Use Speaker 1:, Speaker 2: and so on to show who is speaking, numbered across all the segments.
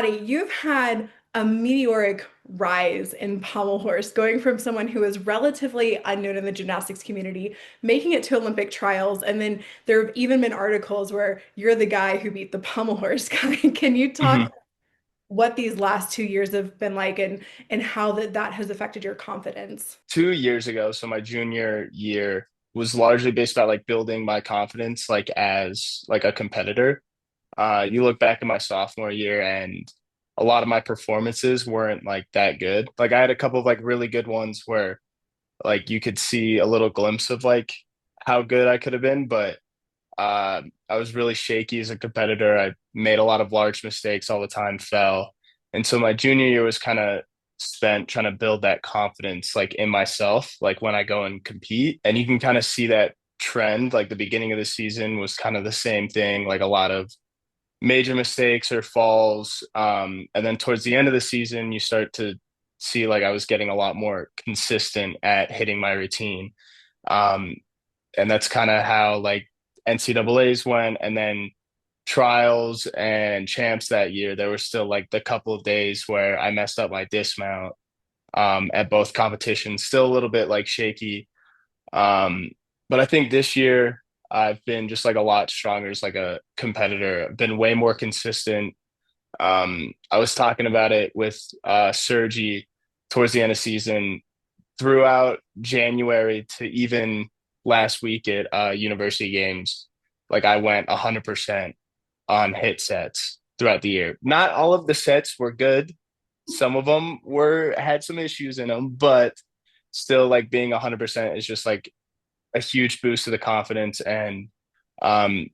Speaker 1: Maddie, you've had a meteoric rise in pommel horse, going from someone who is relatively unknown in the gymnastics community, making it to Olympic trials, and then there have even been articles where you're the guy who beat the pommel horse guy. Can you talk
Speaker 2: Mhm.
Speaker 1: what these last 2 years have been like and how that has affected your confidence?
Speaker 2: 2 years ago, so my junior year was largely based about like building my confidence like as like a competitor. You look back at my sophomore year and a lot of my performances weren't like that good. Like I had a couple of like really good ones where like you could see a little glimpse of like how good I could have been, but I was really shaky as a competitor. I made a lot of large mistakes all the time, fell. And so my junior year was kind of spent trying to build that confidence like in myself, like when I go and compete. And you can kind of see that trend. Like the beginning of the season was kind of the same thing, like a lot of major mistakes or falls. And then towards the end of the season, you start to see like I was getting a lot more consistent at hitting my routine. Um, and that's kind of how like NCAA's went, and then trials and champs that year. There were still like the couple of days where I messed up my dismount at both competitions, still a little bit like shaky. Um, but I think this year I've been just like a lot stronger as like a competitor. I've been way more consistent. I was talking about it with Sergi towards the end of season throughout January to even last week at University Games, like I went 100% on hit sets throughout the year. Not all of the sets were good. Some of them were had some issues in them, but still like being 100% is just like a huge boost to the confidence and um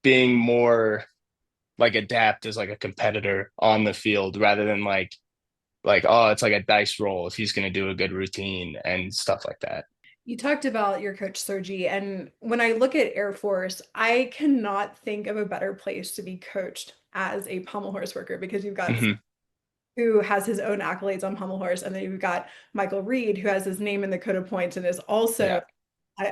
Speaker 2: being more like adapt as like a competitor on the field rather than like oh it's like a dice roll if he's going to do a good routine and stuff like that.
Speaker 1: You talked about your coach Sergi, and when I look at Air Force, I cannot think of a better place to be coached as a pommel horse worker because you've got
Speaker 2: Hmm.
Speaker 1: who has his own accolades on pommel horse, and then you've got Michael Reed, who has his name in the code of points and is also
Speaker 2: Yeah.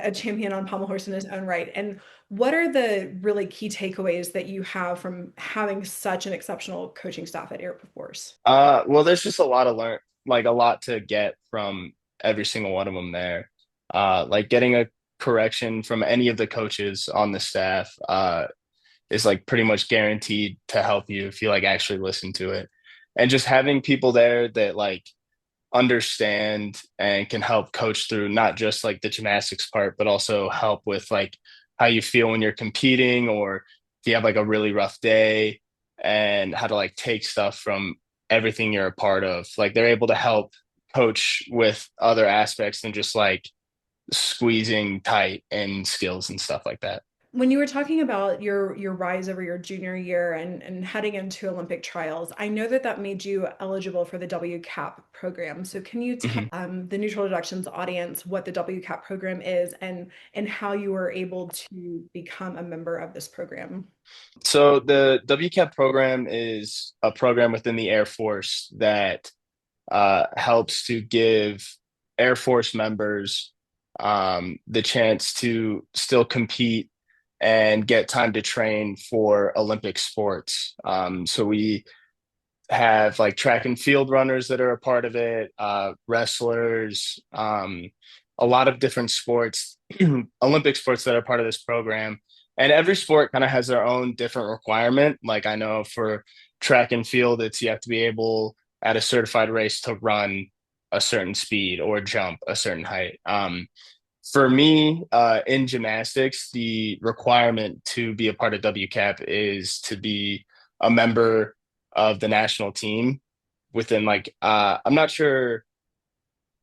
Speaker 1: a champion on pommel horse in his own right. And what are the really key takeaways that you have from having such an exceptional coaching staff at Air Force?
Speaker 2: Well, there's just a lot to learn, like a lot to get from every single one of them there. Like getting a correction from any of the coaches on the staff, is like pretty much guaranteed to help you if you like actually listen to it. And just having people there that like understand and can help coach through not just like the gymnastics part, but also help with like how you feel when you're competing or if you have like a really rough day and how to like take stuff from everything you're a part of. Like they're able to help coach with other aspects than just like squeezing tight and skills and stuff like that.
Speaker 1: When you were talking about your rise over your junior year and heading into Olympic trials, I know that that made you eligible for the WCAP program. So can you tell
Speaker 2: Mhm.
Speaker 1: the neutral deductions audience what the WCAP program is and how you were able to become a member of this program?
Speaker 2: So the WCAP program is a program within the Air Force that helps to give Air Force members the chance to still compete and get time to train for Olympic sports. So we have like track and field runners that are a part of it, wrestlers, a lot of different sports, Olympic sports that are part of this program. And every sport kind of has their own different requirement. Like I know for track and field, it's you have to be able at a certified race to run a certain speed or jump a certain height. For me, in gymnastics, the requirement to be a part of WCAP is to be a member of the national team within like I'm not sure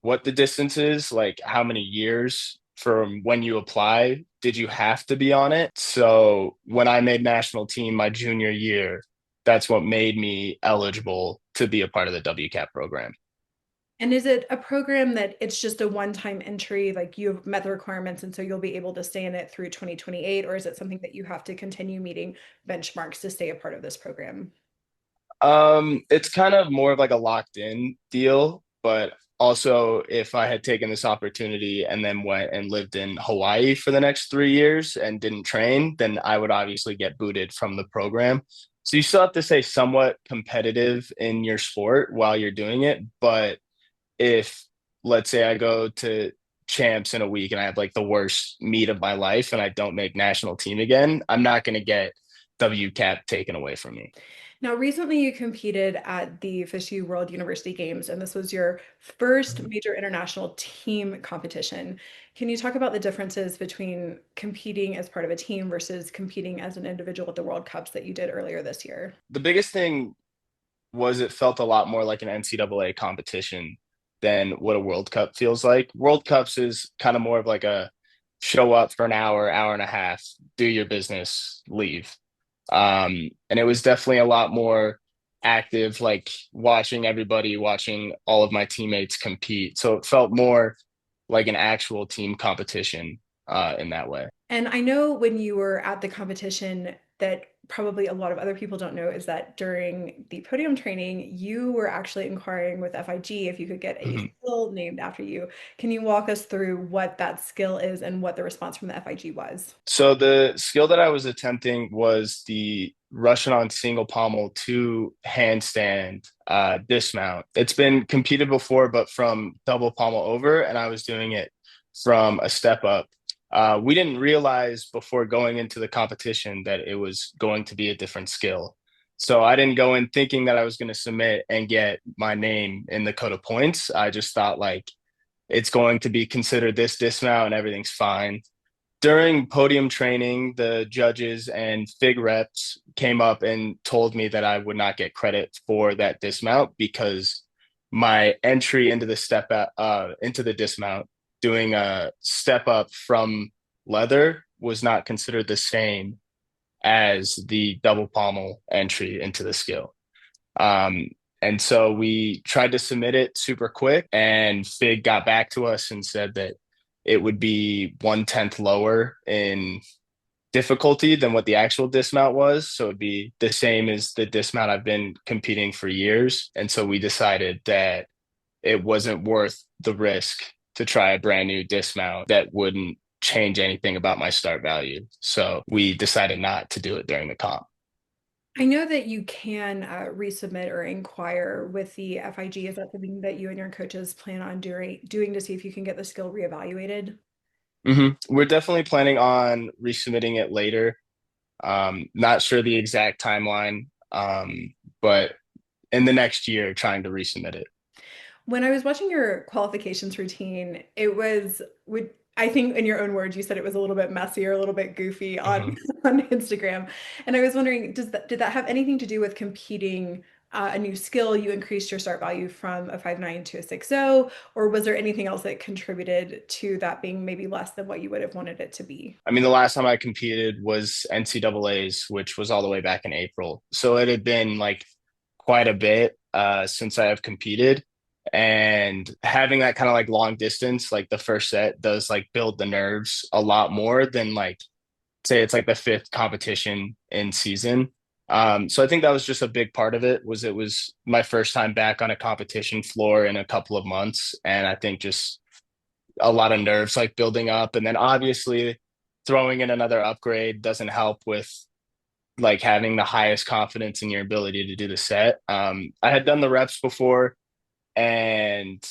Speaker 2: what the distance is, like how many years from when you apply did you have to be on it. So when I made national team my junior year, that's what made me eligible to be a part of the WCAP program.
Speaker 1: And is it a program that it's just a one-time entry, like you've met the requirements and so you'll be able to stay in it through 2028, or is it something that you have to continue meeting benchmarks to stay a part of this program?
Speaker 2: It's kind of more of like a locked in deal, but also if I had taken this opportunity and then went and lived in Hawaii for the next 3 years and didn't train, then I would obviously get booted from the program. So you still have to stay somewhat competitive in your sport while you're doing it. But if, let's say, I go to champs in a week and I have like the worst meet of my life and I don't make national team again, I'm not going to get WCAP taken away from me.
Speaker 1: Now, recently you competed at the FISU World University Games, and this was your first
Speaker 2: Mhm.
Speaker 1: major international team competition. Can you talk about the differences between competing as part of a team versus competing as an individual at the World Cups that you did earlier this year?
Speaker 2: The biggest thing was it felt a lot more like an NCAA competition than what a World Cup feels like. World Cups is kind of more of like a show up for an hour, hour and a half, do your business, leave. And it was definitely a lot more active, like watching everybody, watching all of my teammates compete. So it felt more like an actual team competition in that way.
Speaker 1: And I know when you were at the competition that probably a lot of other people don't know is that during the podium training, you were actually inquiring with FIG if you could get a
Speaker 2: Mhm.
Speaker 1: skill named after you. Can you walk us through what that skill is and what the response from the FIG was?
Speaker 2: So the skill that I was attempting was the Russian on single pommel to handstand dismount. It's been competed before, but from double pommel over, and I was doing it from a step up. We didn't realize before going into the competition that it was going to be a different skill. So I didn't go in thinking that I was going to submit and get my name in the code of points. I just thought like it's going to be considered this dismount and everything's fine. During podium training, the judges and FIG reps came up and told me that I would not get credit for that dismount because my entry into the into the dismount, doing a step up from leather was not considered the same as the double pommel entry into the skill. Um, and so we tried to submit it super quick, and FIG got back to us and said that it would be 1/10 lower in difficulty than what the actual dismount was. So it'd be the same as the dismount I've been competing for years. And so we decided that it wasn't worth the risk to try a brand new dismount that wouldn't change anything about my start value. So we decided not to do it during the comp.
Speaker 1: I know that you can resubmit or inquire with the FIG. Is that something that you and your coaches plan on doing to see if you can get the skill reevaluated?
Speaker 2: We're definitely planning on resubmitting it later. Not sure the exact timeline, but in the next year, trying to resubmit it.
Speaker 1: When I was watching your qualifications routine, it was would I think in your own words you said it was a little bit messy or a little bit goofy on
Speaker 2: Mhm.
Speaker 1: on Instagram. And I was wondering, did that have anything to do with competing a new skill? You increased your start value from a 5.9 to a 6.0, or was there anything else that contributed to that being maybe less than what you would have wanted it to be?
Speaker 2: I mean, the last time I competed was NCAA's, which was all the way back in April. So it had been like quite a bit since I have competed. And having that kind of like long distance, like the first set does like build the nerves a lot more than like, say it's like the fifth competition in season. So I think that was just a big part of it was it was my first time back on a competition floor in a couple of months. And I think just a lot of nerves like building up. And then obviously throwing in another upgrade doesn't help with like having the highest confidence in your ability to do the set. I had done the reps before and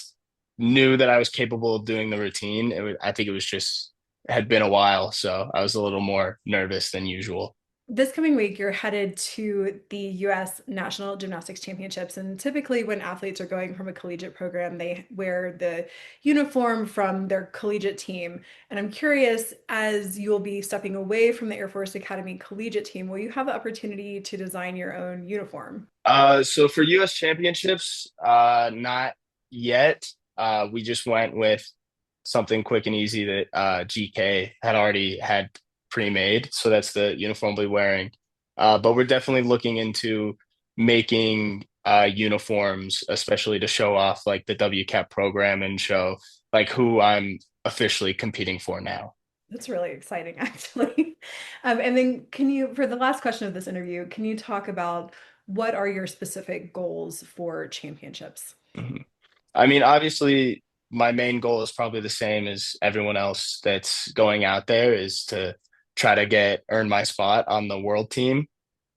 Speaker 2: knew that I was capable of doing the routine. I think it was just it had been a while, so I was a little more nervous than usual.
Speaker 1: This coming week, you're headed to the US National Gymnastics Championships. And typically, when athletes are going from a collegiate program, they wear the uniform from their collegiate team. And I'm curious, as you'll be stepping away from the Air Force Academy collegiate team, will you have the opportunity to design your own uniform?
Speaker 2: So for US championships, not yet. We just went with something quick and easy that GK had already had pre-made. So that's the uniform we'll be wearing. But we're definitely looking into making uniforms, especially to show off like the WCAP program and show like who I'm officially competing for now.
Speaker 1: That's really exciting, actually. And then, for the last question of this interview, can you talk about what are your specific goals for championships?
Speaker 2: Mhm. I mean, obviously, my main goal is probably the same as everyone else that's going out there is to try to get earn my spot on the world team.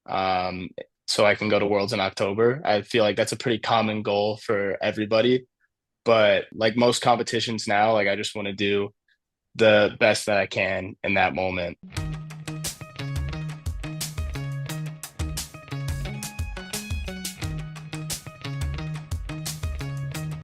Speaker 2: um, so I can go to Worlds in October. I feel like that's a pretty common goal for everybody. But like most competitions now, like I just want to do the best that I can in that moment.